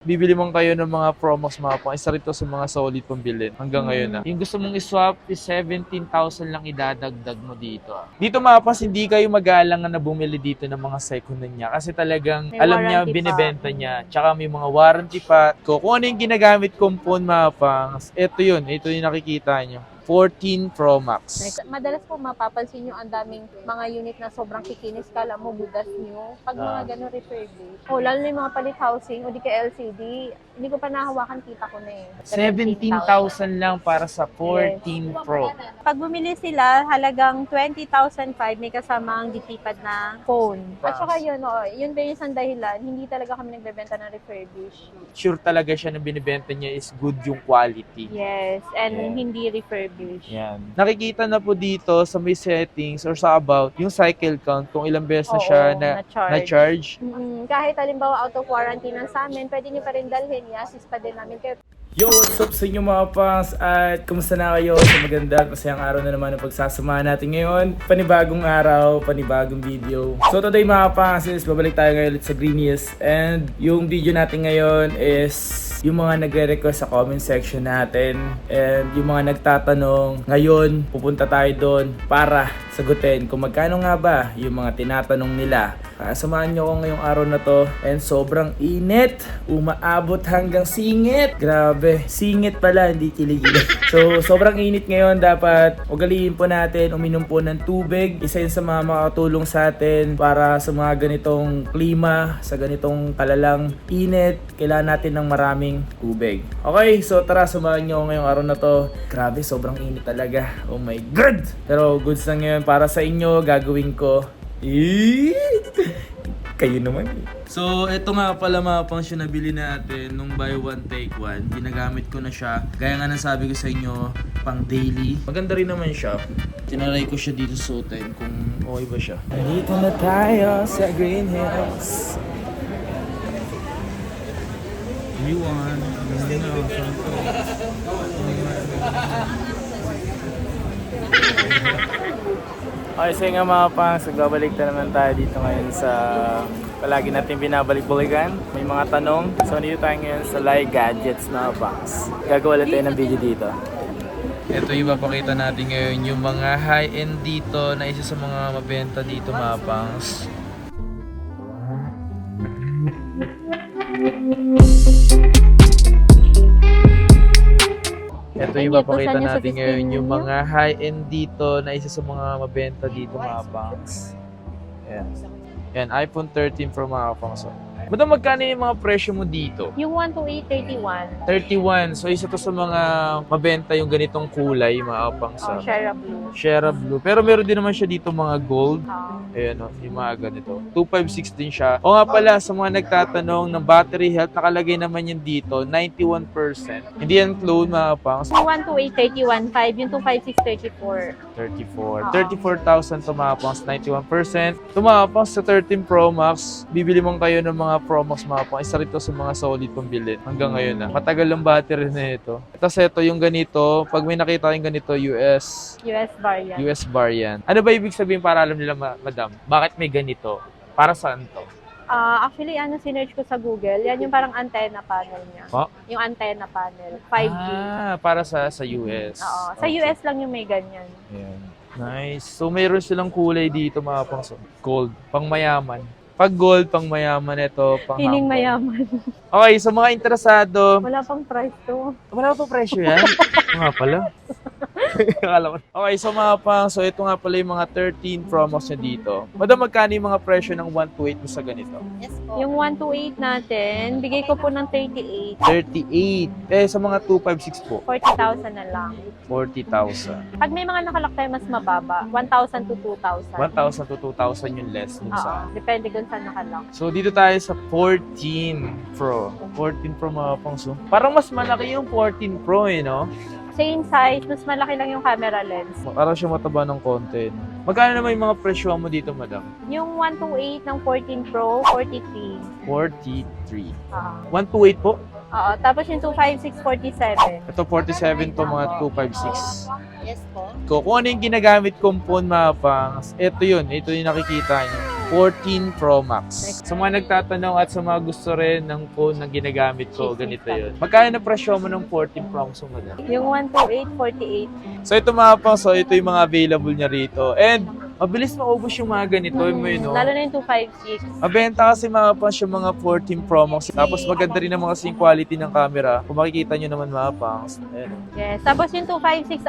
Bibili man kayo ng mga promos mga pang, isa rito sa mga solid pambilin hanggang ngayon na. Yung gusto mong iswap is 17,000 lang idadagdag mo dito. Dito mapas, hindi kayo mag-aalangan na bumili dito ng mga second hand niya kasi talagang May alam niya, warranty binibenta pa. niya. Tsaka may mga warranty pa. Kung ano yung ginagamit kong phone mga pang, ito yung nakikita nyo. 14 Pro Max. Madalas po mapapansin nyo ang daming mga unit na sobrang kikinis, kala mo budas nyo. Pag mga ganun refurbished. O lalo na yung mga palit housing o di ka LCD, hindi ko pa nahawakan, kita ko na eh. 17,000 lang para sa 14 Pro. Pag bumili sila, halagang 20,005 may kasamang ditipad na phone. At saka yun, yun ba yung isang dahilan, hindi talaga kami nagbebenta ng refurbished. Sure talaga siya na binibenta niya is good yung quality. Yes, and Yeah. hindi refurbished. Yan. Nakikita na po dito sa may settings or sa about yung cycle count kung ilang beses na siya na-charge. Kahit halimbawa out of warranty na sa amin, pwede niyo pa rin dalhin, i-assist pa din namin kayo. Yo, what's up sa inyo mga pangs? At kumusta na kayo sa maganda at masayang araw na naman ang pagsasamahan natin ngayon? Panibagong araw, panibagong video. So today mga pangs is babalik tayo ngayon ulit sa Greeniest. And yung video natin ngayon is yung mga nagre-request sa comment section natin. And yung mga nagtatanong, ngayon pupunta tayo doon para sagutin kung magkano nga ba yung mga tinatanong nila. Samahan nyo ako ngayong araw na to. And sobrang init. Umaabot hanggang singit. Grabe. Singit pala, hindi kiligin. So, sobrang init ngayon. Dapat ugaliin po natin. Uminom po ng tubig. Isa yun sa mga makatulong sa atin para sa mga ganitong klima, sa ganitong kalalang init. Kailangan natin ng maraming tubig. Okay, so tara, samahan nyo ako ngayong araw na to. Grabe, sobrang init talaga. Oh my God! Pero goods na ngayon para sa inyo. Gagawin ko. Kayo naman. So, ito nga pala mga pangs yung nabili natin nung buy one take one. Ginagamit ko na siya. Gaya nga ng sabi ko sa inyo, pang daily. Maganda rin naman siya. Tinaray ko siya dito suotin kung okay ba siya. Dito na tayo sa Green Hills. Iwan. Okay, so nga mga pangs, nagbabalik na naman tayo dito ngayon sa palagi natin binabalik-balikan. May mga tanong. So, dito tayo ngayon sa Lai Gadgets mga pangs. Gagawa lang tayo ng video dito. Ito yung papakita natin ngayon, yung mga high-end dito na isa sa mga mabenta dito mga pangs. Ito yung papakita natin ngayon, yung mga high-end dito na isa sa mga mabenta dito mga pangs. Ayan. Yan, iPhone 13 Pro mga pangs. Madam, magkano yung mga presyo mo dito? Yung 128, 31. 31. So, isa to sa mga mabenta yung ganitong kulay, mga pangs. Shera Blue. Shera Blue. Pero meron din naman siya dito mga gold. Oh. Ayan o, yung mga ganito. 256 din siya. O nga pala, sa mga nagtatanong ng battery health, nakalagay naman yun dito, 91%. Hindi yan clone mga pangs. Yung 128, 31.5. Yung 256, 34. 34,000 tumapangs, 91%. Tumapangs sa 13 Pro Max, bibili man kayo ng mga Pro Max mga pang, isa rito sa mga solid pambilin hanggang ngayon na. Matagal ang battery na ito. Tapos ito yung ganito, pag may nakita yung ganito, US variant. US variant. Ano ba ibig sabihin para alam nila, madam? Bakit may ganito? Para saan to? Actually, sinearch ko sa Google, yan yung parang antenna panel niya. Oh? Yung antenna panel, 5G. Para sa US. Oo, sa Okay. US lang yung may ganyan. Ayan. Nice. So, mayroon silang kulay dito mga pang gold, pang mayaman. Pag gold, pang mayaman, ito, pang Hiling humble. mayaman. Okay, sa mga interesado, Wala pang price to. wala pa presyo yan? Nga pala. Akala ko. Okay, so mga pang, so ito nga pala yung mga 13 promos niya dito. Madam, magkano yung mga presyo ng 128 mo sa ganito? Yung 128 natin, bigay ko po ng 38. 38. Eh, sa mga 256 po, 40,000 na lang. 40,000. Pag may mga nakalak tayo mas mababa, 1,000 to 2,000. 1,000 to 2,000 yung less dun sa... Depende kung saan nakalak. So, dito tayo sa 14 Pro. 14 Pro mga pang, so parang mas malaki yung 14 Pro eh, no? Same size, mas malaki lang yung camera lens. Parang siya mataba ng konti. No? Magkano naman yung mga presyo mo dito, madam? Yung 128 ng 14 Pro, 43. 43. 128 128 po? Oo, tapos yung 256, 47. Ito 47 to mga 256. Yes po. Kung ano yung ginagamit kong phone mga pangs, ito yung nakikita nyo. 14 Pro Max. Sa mga nagtatanong at sa mga gusto rin ng phone na ginagamit ko, ganito yun. Magkano na presyo mo ng 14 Pro Max mo, madam? Yung 128, 48. So ito mga pang, so ito yung mga available niya rito. And mabilis maubos yung mga ganito, mo yun, no? Lalo na yung 256. Mabenta kasi mga pangs yung mga 14 Pro Max. Tapos maganda rin naman kasi yung quality ng camera. Kung makikita nyo naman mga pangs. Ayan. Yes. Tapos yung 256,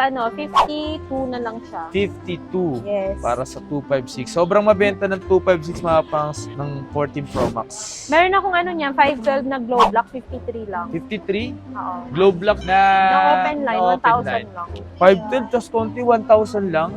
52 na lang siya. 52 Yes. para sa 256. Sobrang mabenta ng 256 mga pangs ng 14 Pro Max. Meron akong niyan, 512 na glow block, 53 lang. 53? Oo. Glow block na Na open line, na open 1,000 line. lang. 512 plus konti, 1,000 lang.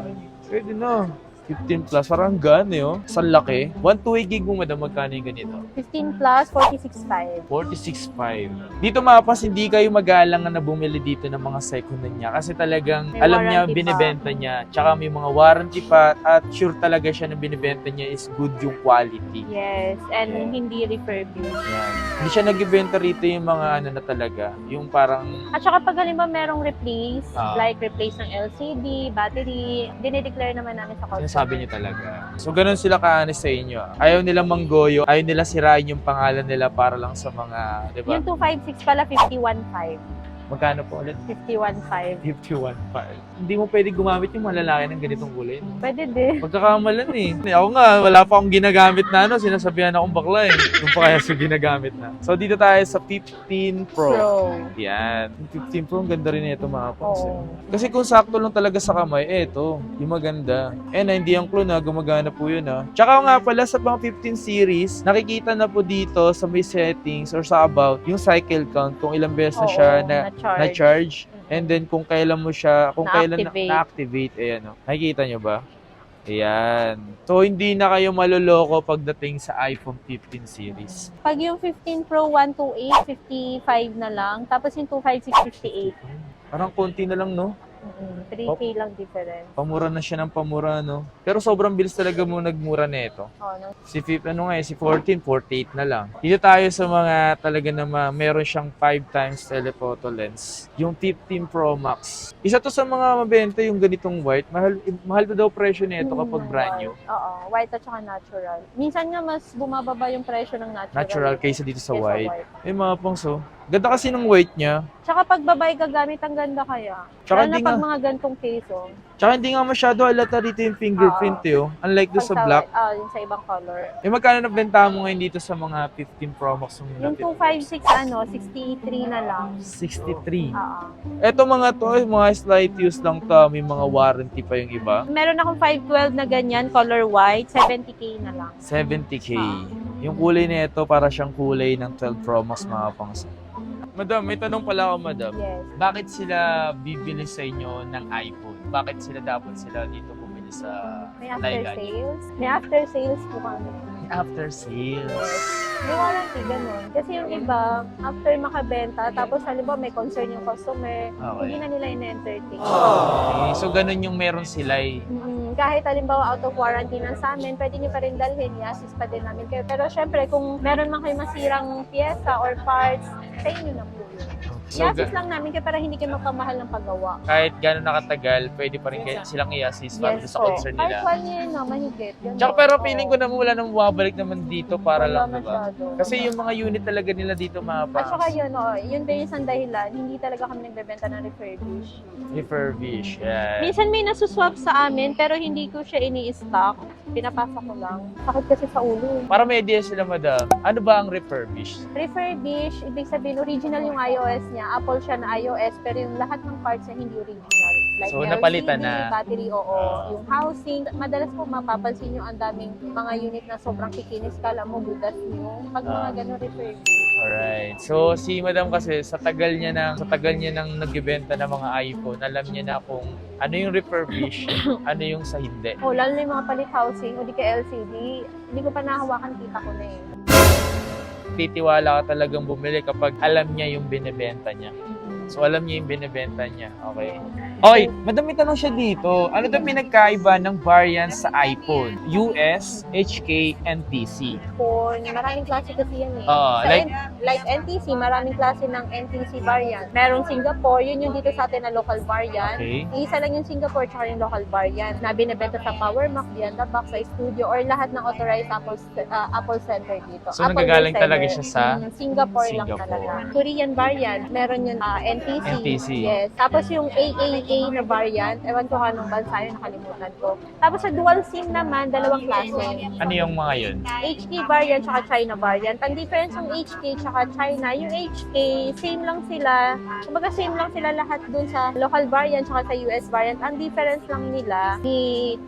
Pwede na. 15 plus, parang gan eh, oh. Sa laki. 128 gig mo, madam, magkano yung ganito? 15 plus, 46.5. 46.5. Dito mapas, hindi kayo mag-aalangan na bumili dito ng mga second hand niya. Kasi talagang, May alam niya, warranty binibenta niya. Tsaka may mga warranty pa. At sure talaga siya na binibenta niya is good yung quality. Yes, and hindi refurbished. Yan. Hindi siya nag-ibenta rito yung mga na talaga. Yung parang, At saka pag halimbawa merong replace, Ah. like replace ng LCD, battery, dinideclare naman namin sa customer. sinasabi niya talaga. So, ganun sila ka-honest sa inyo. Ayaw nila manggoyo. Ayaw nila sirain yung pangalan nila para lang sa mga, di ba? Yung 256 pala, 51.5. Magkano po ulit? 51.5. 51.5. Hindi mo pwede gumamit yung malalaki ng ganitong kulay. No? Pwede din. Pagkakamalan eh. Ako nga, wala pa akong ginagamit na sinasabihan akong bakla eh. Yung pa kaya sa ginagamit na. So, dito tayo sa 15 Pro. Yan. Yung 15 Pro, ang ganda rin ito mga pangs. Oo. Kasi kung sakto lang talaga sa kamay, ito, yung maganda. Hindi ang clone gumagana po yun Tsaka nga pala sa mga 15 series, nakikita na po dito sa may settings or sa about, yung cycle count, kung ilang beses na siya na-charge. And then kung kailan mo siya, kung kailan na-activate, ayan nakikita nyo ba? Ayan. So, hindi na kayo maloloko pagdating sa iPhone 15 series. Pag yung 15 Pro 128, 55 na lang. Tapos yung 256, 58. Parang konti na lang, no? 3K lang difference. Pamura na siya ng pamura, no? Pero sobrang bilis talaga mo nagmura nito. Si 14, 48 na lang. Dito tayo sa mga talaga na meron siyang 5 times telephoto lens. Yung 15 Pro Max. Isa to sa mga mabenta yung ganitong white. Mahal pa daw presyo nito kapag brand new. Oo, white at saka natural. Minsan nga mas bumababa yung presyo ng natural. Natural kaysa dito sa white. Mga pangso. Ganda kasi ng white niya. Tsaka pag babae gagamit, ang ganda kaya. Tsaka Lalo na pag mga gantong case, Tsaka hindi nga masyado halata dito yung fingerprint Unlike doon sa black. Yung sa ibang color. Magkano nabenta mo ngayon dito sa mga 15 Pro Max? Yung 256, 63 na lang. 63. Oo. Eto mga to, mga slight use lang to. May mga warranty pa yung iba. Meron akong 512 na ganyan, color white, 70K na lang. 70K. Yung kulay na ito, para siyang kulay ng 12 Pro Max mga pangs. Madam, may tanong pala ako, madam. Yes. Bakit sila bibili sa inyo ng iPhone? Bakit dapat sila dito bumili sa May after Lylan? sales? May after sales po kami. After sales. May warranty, ganun. Kasi yung iba, after makabenta, tapos halimbawa may concern yung customer, hindi na nila in-entertain. Okay, so ganun yung meron sila Kahit halimbawa out of warranty na sa amin, pwede nyo pa rin dalhin, i-assist pa din namin kayo. Pero syempre, kung meron man kayo masirang pyesa or parts, sa inyo na po yun. So, I-assist lang namin kayo para hindi kayo magpamahal ng paggawa. kahit gano'n nakatagal, pwede pa rin silang i-assist para sa concern Kahit nila. 1 year na, mahigit. Yun Tsaka po. pero feeling ko naman wala nang bumabalik naman dito para Wala lang, diba? masyado. Kasi yung mga unit talaga nila dito mga At saka pangs. yun, yun din isang dahilan, hindi talaga kami nagbebenta ng refurbish. Refurbish, yan. Minsan may nasuswap sa amin, pero hindi ko siya ini-stock. Pinapasa ko lang. Sakit kasi sa ulo. Para may idea sila, madam, ano ba ang refurbish? Refurbish, ibig sabihin, original yung iOS niya. Apple siya na iOS, pero yung lahat ng parts niya hindi original. Like So, may napalitan LCD, na. battery, yung housing. Madalas po mapapansin nyo ang daming mga unit na sobrang kikinis. Kala mo budas nyo. Pag mga ganun refurbish. Alright. So, si madam kasi, sa tagal niya nang nagbebenta ng mga iPhone, alam niya na kung ano yung refurbish, ano yung sa hindi. Lalo na yung mga palit housing o di ka LCD, hindi ko pa nahawakan, kita ko na Titiwala ka talagang bumili kapag alam niya yung binibenta niya. So, alam niya yung binibenta niya. Okay. Okay, madami tanong siya dito. Ano daw pinagkaiba ng variants sa iPhone? US, HK, NTC. phone, maraming klase kasi yan eh. Ah, like- like NTC, maraming klase ng NTC variant. Merong Singapore, yun yung dito sa atin na local variant. Okay. Isa lang yung Singapore tsaka yung local variant na binibenta sa Power Mac, Beyond the Box, sa studio, or lahat ng authorized Apple Center dito. So, Apple nagagaling reseller. talaga siya sa Singapore lang Singapore. talaga. Korean variant, meron yung NTC. NTC. Yes. Tapos yung AAA na variant, ewan ko anong bansa yun, nakalimutan ko. Tapos sa dual SIM naman, dalawang klase. Ano yung mga yun? HK variant tsaka China variant. Ang difference ng HK tsaka China, yung HK, same lang sila. Kumbaga same lang sila lahat dun sa local variant tsaka sa US variant. Ang difference lang nila, si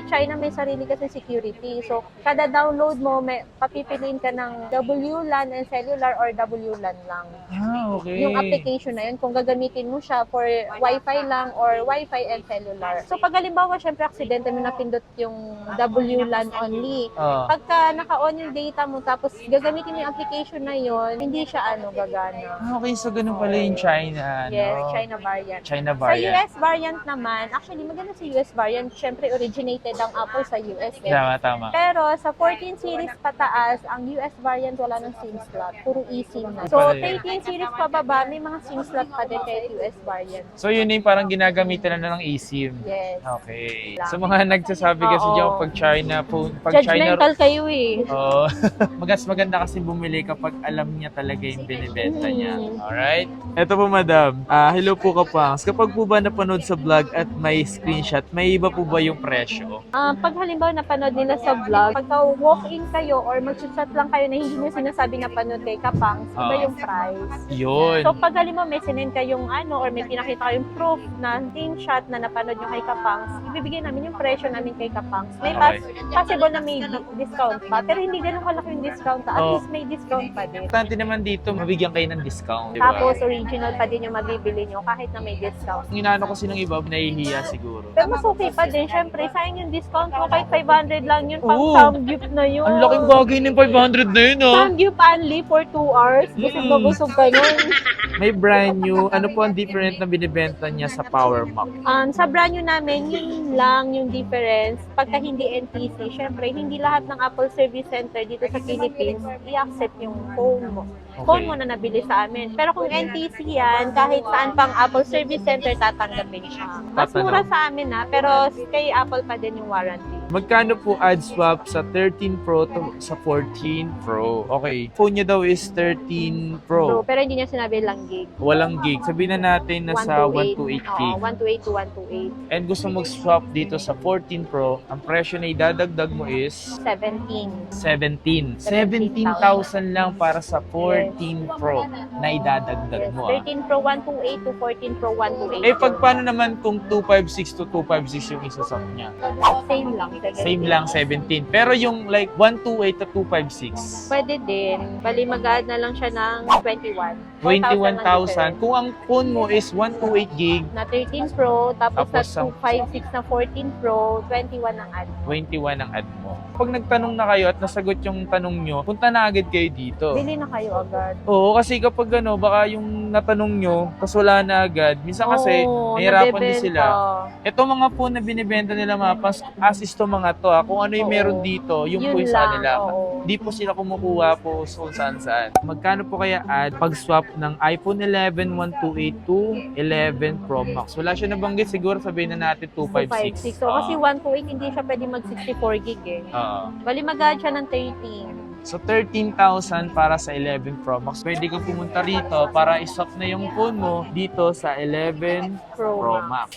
China may sarili kasi security. So, kada download mo, may papipiliin ka ng WLAN and cellular or WLAN lang. Ah, okay. Yung application na yun, kung gagamitin mo siya for Wi-Fi lang or Wi-Fi and cellular. So, pag halimbawa, syempre, aksidente mo napindot yung WLAN only. Ah. Pagka naka-on yung data mo, tapos gagamitin mo yung application na yun, hindi siya gagana. Ah, okay, so ganun pala yung China. Yes, no? China variant. China Sa variant. US variant naman, actually maganda sa US variant, syempre originated ang Apple sa US. Eh. Tama. Pero sa 14 series pataas, ang US variant wala ng SIM slot. Puro eSIM na. So, Pala yun. 13 series pababa, may mga SIM slot pa din kahit US variant. So yun yung parang ginagamitan na ng eSIM. Yes. Okay. Sa mga nagsasabi kasi Oo. dyan pag China phone, pag Judgmental kayo eh. Oh, mas maganda kasi bumili kapag alam niya talaga yung binibenta niya. Alright? Ito po, madam. Hello po, Kapangs. Kapag po ba napanood sa vlog at may screenshot, may iba po ba yung presyo? Pag halimbawa napanood nila sa vlog, pagka walk-in kayo or mag-chat lang kayo na hindi nyo sinasabi na panood kay Kapangs, iba yung price. Yun. So pag halimbawa may sinend kayong or may pinakita kayong proof na screenshot na napanood nyo kay Kapangs, ibibigay namin yung presyo namin kay Kapangs. May possible na may discount pa, pero hindi ganun kalaki yung discount. At Oh. least may discount pa din. Importante naman dito, mabigyan kayo ng discount. Diba? Tapos original pa din yung mabibili nyo kahit na may discount. Ang inaano kasi ng iba, nahihiya siguro. Pero mas okay pa din. Siyempre, sayang yung discount mo. Kahit 500 lang yun. Pang Oo. Samgyup na yun. Ang laking bagay ng 500 na yun, oh. Samgyup only for 2 hours. Busog na busog ka nun. May brand new. Ano po ang different na binibenta niya sa Power Mac? Sa brand new namin, yun lang yung difference. Pagka hindi NTC, syempre, hindi lahat ng Apple Service Center dito sa Philippines i-accept yung phone mo. Phone mo na nabili sa amin. Pero kung NTC yan, kahit saan pang Apple Service Center, tatanggapin siya. Mas mura sa amin pero kay Apple pa din yung warranty. Magkano po ad swap sa 13 Pro to sa 14 Pro? Okay. Phone niya daw is 13 Pro. Pero hindi niya sinabi lang gig. Walang gig. Sabihin na natin na sa 128 gig. 128 to 128. And gusto mag-swap dito sa 14 Pro, ang presyo na idadagdag mo is 17. 17,000 lang para sa 14 Pro na idadagdag Yes. mo. 13 Pro 128 to 14 Pro 128. Eh, pag paano naman kung 256 to 256 yung isa sa niya? Same lang. Same lang, 17. Pero yung like 128 to 256, Pwede din. Bali, mag-add na lang siya ng 21. 21,000. Kung ang phone mo is 128 gig, Na 13 Pro, tapos Tapos sa 256 na 14 Pro, 21 ang add. 21 ang add mo. Pag nagtanong na kayo at nasagot yung tanong nyo, punta na agad kayo dito. Bili na kayo agad. Oo, kasi kapag baka yung natanong nyo, tas wala na agad. Minsan kasi, Oo, nahihirapan din nabebenta. sila. Ito mga phone na binibenta nila mga pas, as is to mga to. Kung ano yung Oo. meron dito, yung Yun po yung sa lang, nila. oo. Di po sila kumukuha po kung saan. Magkano po kaya add pag swap ng iPhone 11 128 to 11 Pro Max? Wala siya nabanggit, siguro sabihin na natin 256. 256. So, kasi 128, hindi siya pwede mag 64 gig eh. Bali, mag-add siya ng 13. So 13,000 para sa 11 Pro Max. Pwede ka pumunta rito para iswap na yung phone mo dito sa 11 Pro Max.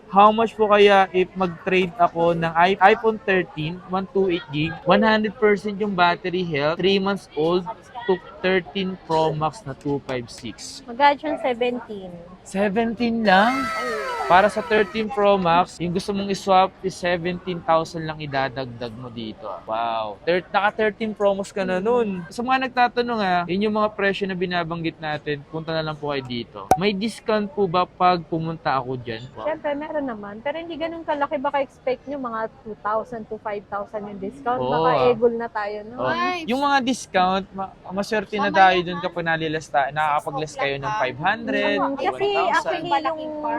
How much po kaya if mag-trade ako ng iPhone 13, 128 gig, 100% yung battery health, 3 months old, to 13 Pro Max na 256. Mag-add siya ng 17. 17 lang? Para sa 13 Pro Max, yung gusto mong iswap is 17,000 lang idadagdag mo dito. Wow. Naka 13 Pro Max ka na nun. Sa mga nagtatanong yun yung mga presyo na binabanggit natin, punta na lang po kayo dito. May discount po ba pag pumunta ako dyan? Siyempre, meron naman. Pero hindi ganun kalaki. Baka expect nyo mga 2,000 to 5,000 yung discount. Oo, Baka egol na tayo, no? Yung mga discount, maswerte swerte na tayo dun kapag nakakapag-less kayo ng 500, Kasi 1,000. actually,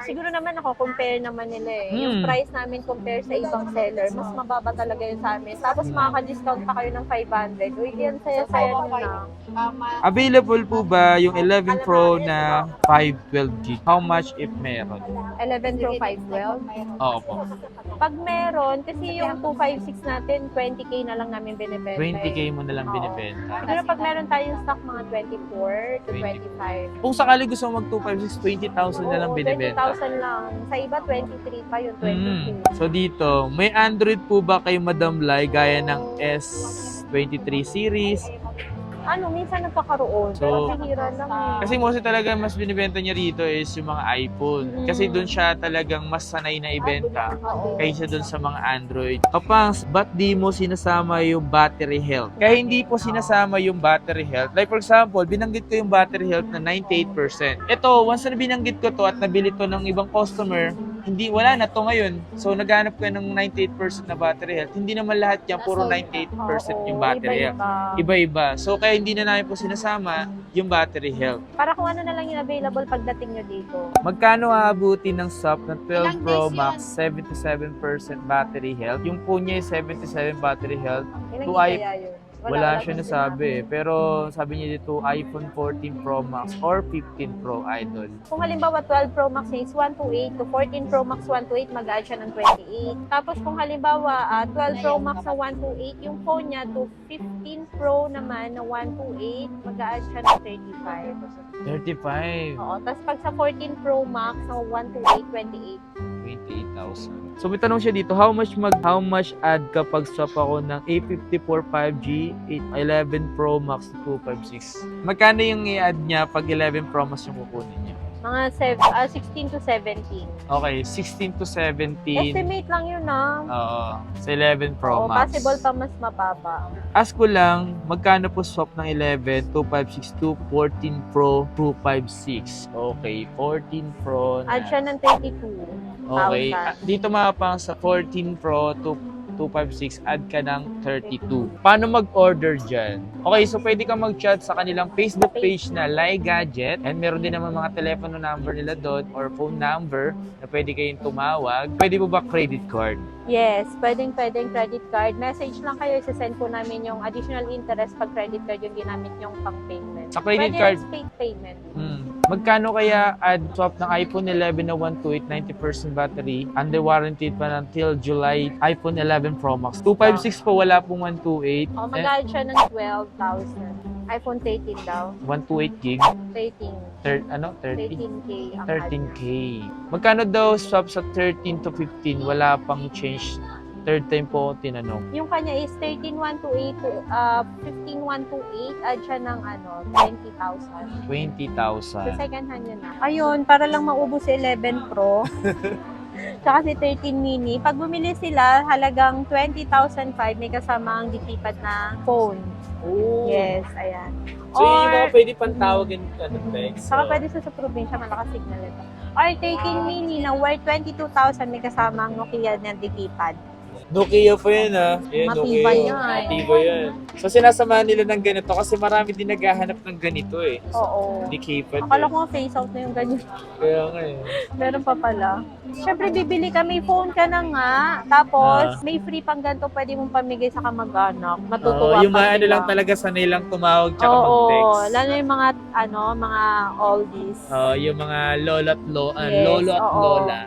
siguro naman ako, compare naman nila eh. Yung price namin compare sa ibang seller, mas mababa talaga yun sa amin. Tapos makaka-discount pa kayo ng 500. Uy, yan saya-saya nyo na. Available po ba yung 11 Pro na 512 gig? How much if meron? 11 Pro 512. Oo po. Pag meron, kasi yung 256 natin, 20k na lang namin binibenta. 20k mo na lang Oo. binibenta. Siguro pag meron tayong stock, mga 24 to 25. Kung sakali gusto mo mag 256, 20,000 na lang Oo, binibenta. 20,000 lang. Sa iba, 23 pa yun, 22. So dito, may Android po ba kay Madam Lai gaya ng S23 series? Minsan nagkakaroon, So, pero bihira lang eh. Kasi mostly talaga mas binibenta niya rito is yung mga iPhone. Kasi doon siya talagang mas sanay na ibenta Oo. kaysa doon sa mga Android. Kapangs, ba't di mo sinasama yung battery health? Kaya hindi po sinasama yung battery health. Like for example, binanggit ko yung battery health na 98%. Ito, once na binanggit ko to at nabili to ng ibang customer, wala na to ngayon. So naghanap ka ng 98% na battery health. Hindi naman lahat yan, puro 98% yung battery health. Iba-iba. So kaya hindi na namin po sinasama yung battery health. Para kung ano na lang yung available pagdating nyo dito. Magkano aabuti ng SOP na 12 Pro Max 77% battery health? Yung po niya yung 77 battery health. Ilang To kaya yun? Wala siya pa nasabi. Pero sabi niya dito iPhone 14 Pro Max or 15 Pro Idol. Kung halimbawa 12 Pro Max is 128 to 14 Pro Max 128, mag-add siya ng 28. Tapos kung halimbawa 12 Pro Max na 128, yung phone niya to 15 Pro naman na 128, mag-add siya ng 35. 35. Oo. Tapos pag sa 14 Pro Max na 128, 28. 28,000. So may tanong siya dito, how much add kapag swap ako ng A54 5G 11 Pro Max 256? Magkano yung i-add niya pag 11 Pro Max yung kukunin niya? Mga 16 to 17. Okay, 16 to 17. Estimate lang yun Oo, sa 11 Pro Oo, Max. possible pa mas mababa. Ask ko lang, magkano po swap ng 11, 256 to 14 Pro 256? Okay, 14 Pro na. Add siya ng 32. Okay, dito mapang sa 14 Pro to 256, add ka ng 32. Paano mag-order dyan? Okay, so pwede ka mag-chat sa kanilang Facebook page na Lai Gadget and meron din naman mga telephone number nila doon or phone number na pwede kayong tumawag. Pwede mo ba credit card? Yes, pwedeng credit card. Message lang kayo, isasend po namin yung additional interest pag credit card yung ginamit yung pang payment. Sa credit Pwede card? rin straight payment. Magkano kaya add swap ng iPhone 11 na 128, 90% battery, under warranty pa until July, iPhone 11 Pro Max. 256 po, wala pong 128. O, mag-add siya ng 12,000. iPhone 13 daw. 128 gig. 13. 30? 13K ang 13K. Magkano daw swap sa 13 to 15? Wala pang change. Third time po ako tinanong. Yung kanya is 13,128 to 15,128. Add siya ng 20,000. 20,000. So, second hand yun na. Ayun, para lang maubos si 11 Pro. Tsaka si 13 mini. Pag bumili sila, halagang 20,005 may kasama ang dikipad na phone. Oh. Yes, ayan. So, yun yung mga pwede pang tawagin text. Saka pwede sa probinsya, malakas signal ito. Or 13 mini na worth 22,000 may kasama ang Nokia na dikipad. Nokia pa yan Matibay yan. Matibay yan. So sinasamahan nila ng ganito kasi marami din naghahanap ng ganito eh. Oo. Di keypad Akala ko nga face out na yung ganyan. Kaya nga eh. Meron pa pala. Siyempre, bibili ka, may phone ka na nga. Tapos, may free pang ganito pwede mong pamigay sa kamag-anak. Matutuwa yung mga pa ano sila. lang talaga sanay lang tumawag tsaka Oo, mag-text. lalo yung mga oldies. Yung mga lolo at Yes, lolo at oo. lola.